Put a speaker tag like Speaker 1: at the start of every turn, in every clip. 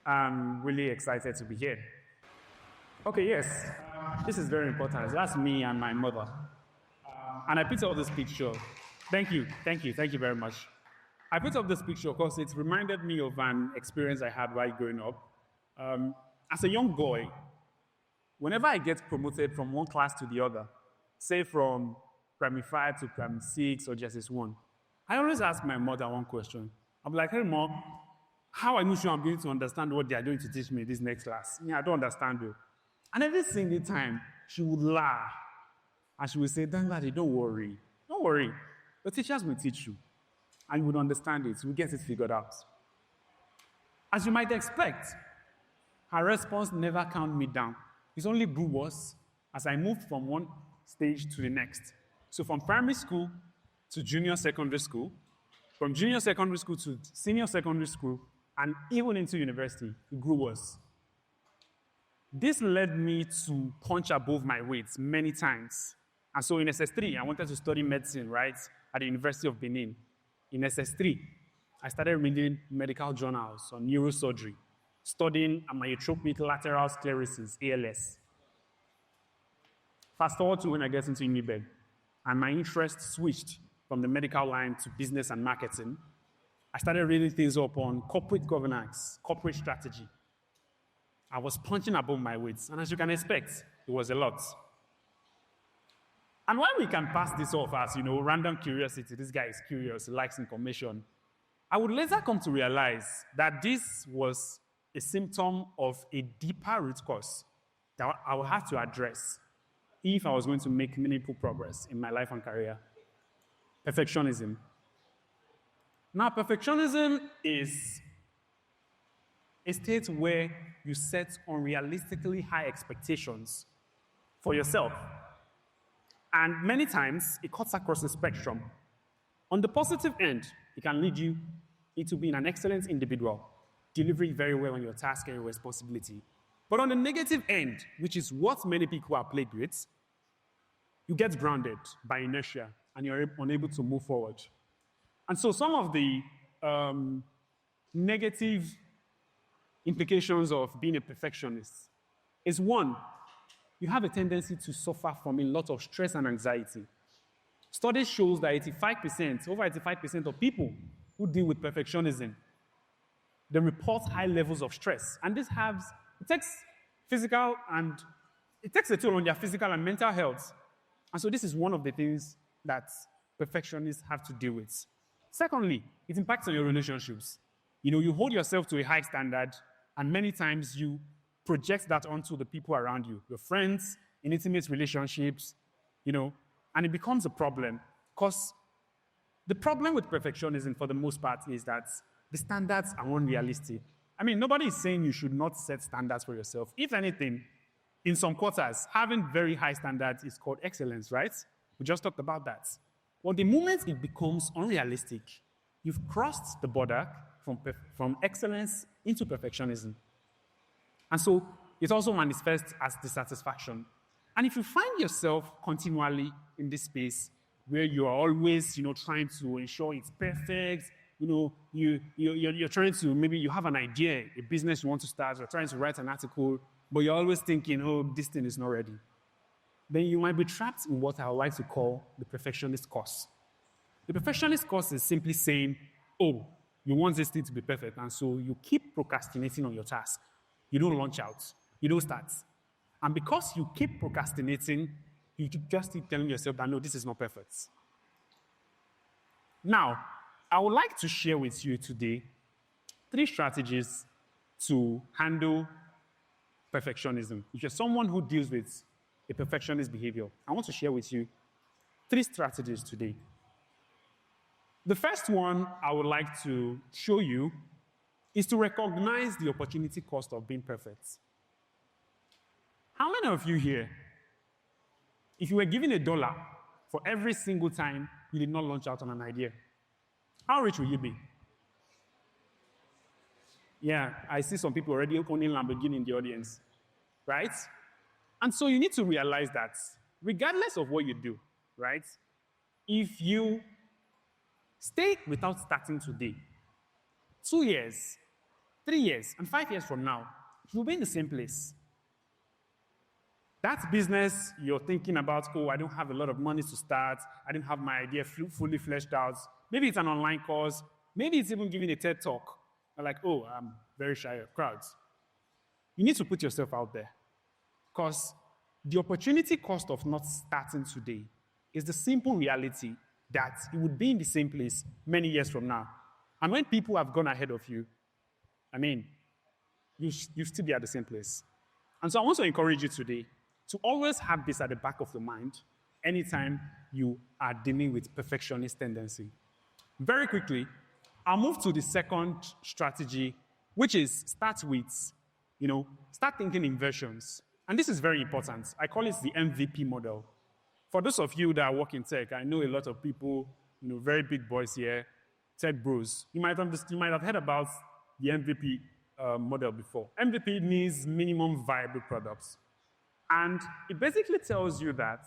Speaker 1: I'm really excited to be here. Okay, yes, this is very important. That's me and my mother. And I picked up this picture. Thank you very much. I put up this picture because it reminded me of an experience I had while growing up. As a young boy, whenever I get promoted from one class to the other, say from primary 5 to primary 6 or just 1, I always ask my mother one question. I'm like, hey, mom, how are you sure I'm going to understand what they are going to teach me this next class? Yeah, I don't understand though. And every single time, she would laugh. And she would say, Danladi, don't worry. Don't worry. The teachers will teach you. And you would understand it. We'll get it figured out. As you might expect, her response never calmed me down. It only grew worse as I moved from one stage to the next. So from primary school to junior secondary school, from junior secondary school to senior secondary school, and even into university, it grew worse. This led me to punch above my weight many times. And so in SS3, I wanted to study medicine, right, at the University of Benin. In SS3, I started reading medical journals on neurosurgery, studying amyotrophic lateral sclerosis, ALS. Fast forward to when I get into UniBed, and my interest switched from the medical line to business and marketing. I started reading things up on corporate governance, corporate strategy. I was punching above my weight, and as you can expect, it was a lot. And while we can pass this off as, random curiosity, this guy is curious, he likes information, I would later come to realize that this was a symptom of a deeper root cause that I would have to address if I was going to make meaningful progress in my life and career. Perfectionism. Now, perfectionism is a state where you set unrealistically high expectations for yourself. And many times, it cuts across the spectrum. On the positive end, it can lead you into being an excellent individual, delivering very well on your task and your responsibility. But on the negative end, which is what many people are plagued with, you get grounded by inertia and you're unable to move forward. And so some of the negative implications of being a perfectionist is one, you have a tendency to suffer from a lot of stress and anxiety. Studies shows that over 85% of people who deal with perfectionism, they report high levels of stress. And it takes a toll on their physical and mental health. And so this is one of the things that perfectionists have to deal with. Secondly, it impacts on your relationships. You hold yourself to a high standard, and many times you project that onto the people around you, your friends, in intimate relationships, and it becomes a problem. Because the problem with perfectionism, for the most part, is that the standards are unrealistic. Nobody is saying you should not set standards for yourself. If anything, in some quarters, having very high standards is called excellence, right? We just talked about that. Well, the moment it becomes unrealistic, you've crossed the border from excellence into perfectionism. And so it also manifests as dissatisfaction. And if you find yourself continually in this space where you are always, trying to ensure it's perfect, you're trying to, maybe you have an idea, a business you want to start, you're trying to write an article, but you're always thinking, oh, this thing is not ready. Then you might be trapped in what I would like to call the perfectionist curse. The perfectionist curse is simply saying, oh, you want this thing to be perfect, and so you keep procrastinating on your task. You don't launch out. You don't start. And because you keep procrastinating, you just keep telling yourself that, no, this is not perfect. Now, I would like to share with you today 3 strategies to handle perfectionism. If you're someone who deals with a perfectionist behavior, I want to share with you 3 strategies today. The first one I would like to show you is to recognize the opportunity cost of being perfect. How many of you here, if you were given $1 for every single time you did not launch out on an idea, how rich will you be? Yeah, I see some people already owning Lamborghini in the audience, right? And so you need to realize that regardless of what you do, right, if you stay without starting today, 2 years, 3 years and 5 years from now, you'll be in the same place. That business you're thinking about, oh, I don't have a lot of money to start, I don't have my idea fully fleshed out. Maybe it's an online course, maybe it's even giving a TED talk. You're like, oh, I'm very shy of crowds. You need to put yourself out there, because the opportunity cost of not starting today is the simple reality that you would be in the same place many years from now. And when people have gone ahead of you, you still be at the same place. And so I want to encourage you today to always have this at the back of your mind anytime you are dealing with perfectionist tendency. Very quickly, I'll move to the second strategy, which is start thinking in versions. And this is very important. I call it the MVP model. For those of you that work in tech, I know a lot of people, very big boys here, tech bros. You might have heard about the MVP model before. MVP means minimum viable products. And it basically tells you that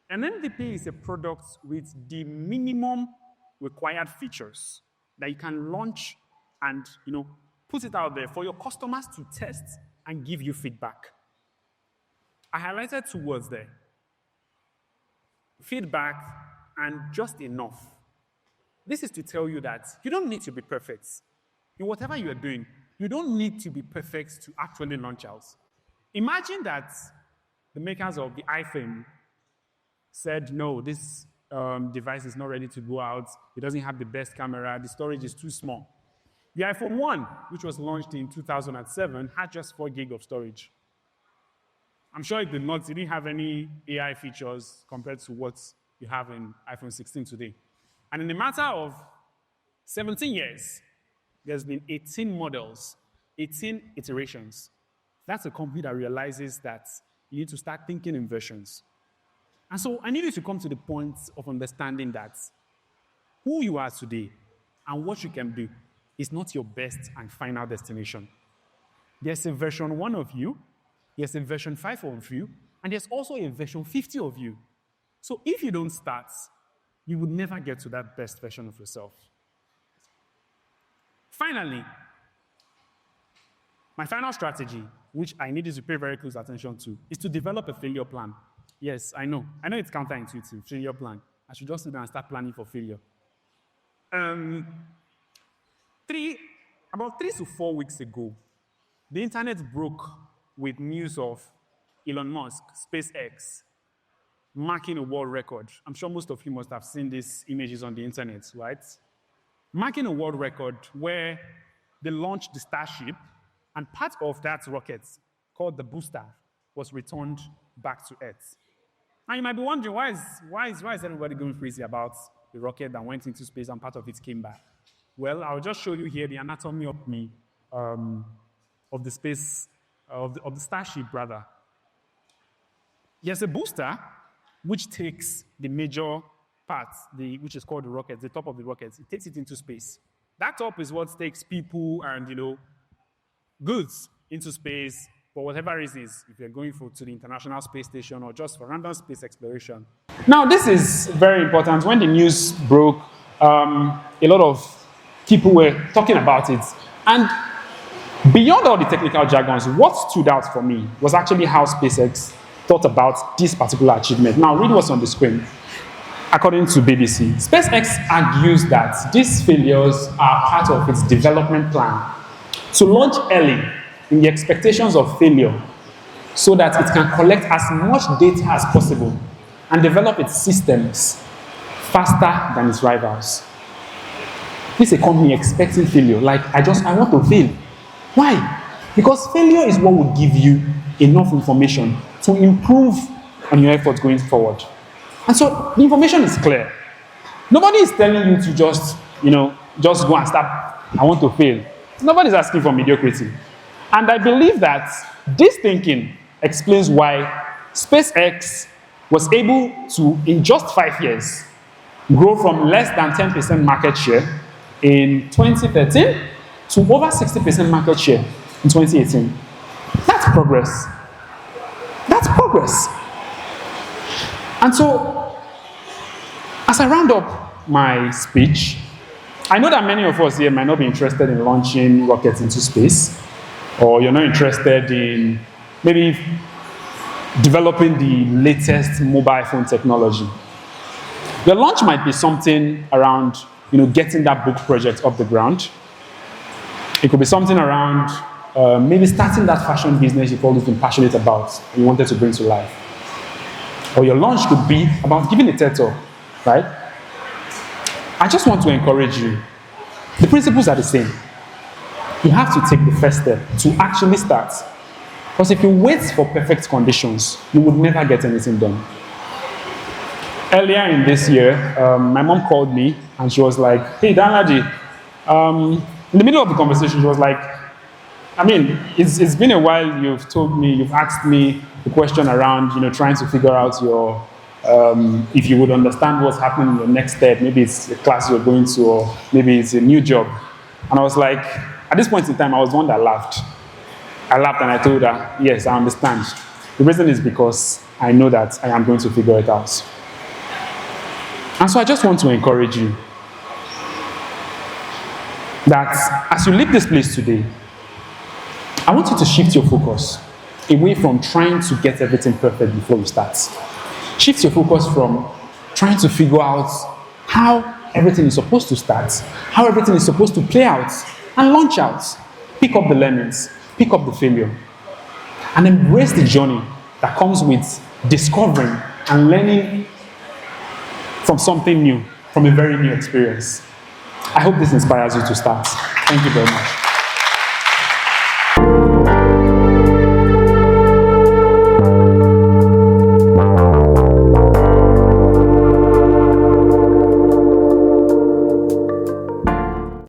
Speaker 1: an MVP is a product with the minimum required features that you can launch and put it out there for your customers to test and give you feedback. I highlighted 2 words there: feedback and just enough. This is to tell you that you don't need to be perfect. In whatever you are doing, you don't need to be perfect to actually launch out. Imagine that the makers of the iPhone said, no, this device is not ready to go out. It doesn't have the best camera. The storage is too small. The iPhone 1, which was launched in 2007, had just 4 gig of storage. I'm sure it didn't have any AI features compared to what you have in iPhone 16 today. And in a matter of 17 years, there's been 18 models, 18 iterations. That's a company that realizes that you need to start thinking in versions. And so I need you to come to the point of understanding that who you are today and what you can do is not your best and final destination. There's a version 1 of you, there's a version 5 of you, and there's also a version 50 of you. So if you don't start, you would never get to that best version of yourself. Finally, my final strategy, which I need you to pay very close attention to, is to develop a failure plan. Yes, I know it's counterintuitive, failure plan. I should just sit down and start planning for failure. About 3 to 4 weeks ago, the internet broke with news of Elon Musk, SpaceX, marking a world record. I'm sure most of you must have seen these images on the internet, right? Marking a world record where they launched the Starship, and part of that rocket, called the booster, was returned back to Earth. And you might be wondering, why is everybody going crazy about the rocket that went into space and part of it came back? Well, I'll just show you here the anatomy of the space, of the Starship, rather. There's a booster which takes the major part, which is called the rocket, the top of the rocket. It takes it into space. That top is what takes people and, goods into space for whatever reasons, if you're going to the International Space Station or just for random space exploration. Now, this is very important. When the news broke, a lot of people were talking about it. And beyond all the technical jargons, what stood out for me was actually how SpaceX thought about this particular achievement. Now, read what's on the screen. According to BBC, SpaceX argues that these failures are part of its development plan to launch early in the expectations of failure so that it can collect as much data as possible and develop its systems faster than its rivals. This is a company expecting failure. Like, I want to fail. Why? Because failure is what will give you enough information to improve on your efforts going forward. And so the information is clear. Nobody is telling you to just go and start, I want to fail. Nobody's asking for mediocrity. And I believe that this thinking explains why SpaceX was able to, in just 5 years, grow from less than 10% market share in 2013 to over 60% market share in 2018. That's progress. That's progress. And so, as I round up my speech, I know that many of us here might not be interested in launching rockets into space, or you're not interested in maybe developing the latest mobile phone technology. Your launch might be something around, getting that book project off the ground. It could be something around maybe starting that fashion business you've always been passionate about and you wanted to bring to life. Or your launch could be about giving a TED talk, right? I just want to encourage you. The principles are the same. You have to take the first step to actually start. Because if you wait for perfect conditions, you would never get anything done. Earlier in this year, my mom called me and she was like, "Hey, Danladi," in the middle of the conversation, she was like, it's been a while you've asked me the question around, trying to figure out your, if you would understand what's happening in your next step. Maybe it's a class you're going to, or maybe it's a new job. And I was like, at this point in time, I was the one that laughed. I laughed and I told her, yes, I understand. The reason is because I know that I am going to figure it out. And so I just want to encourage you that as you leave this place today, I want you to shift your focus away from trying to get everything perfect before you start. Shift your focus from trying to figure out how everything is supposed to start, how everything is supposed to play out, and launch out. Pick up the learnings, pick up the failure, and embrace the journey that comes with discovering and learning from something new, from a very new experience. I hope this inspires you to start. Thank you very much.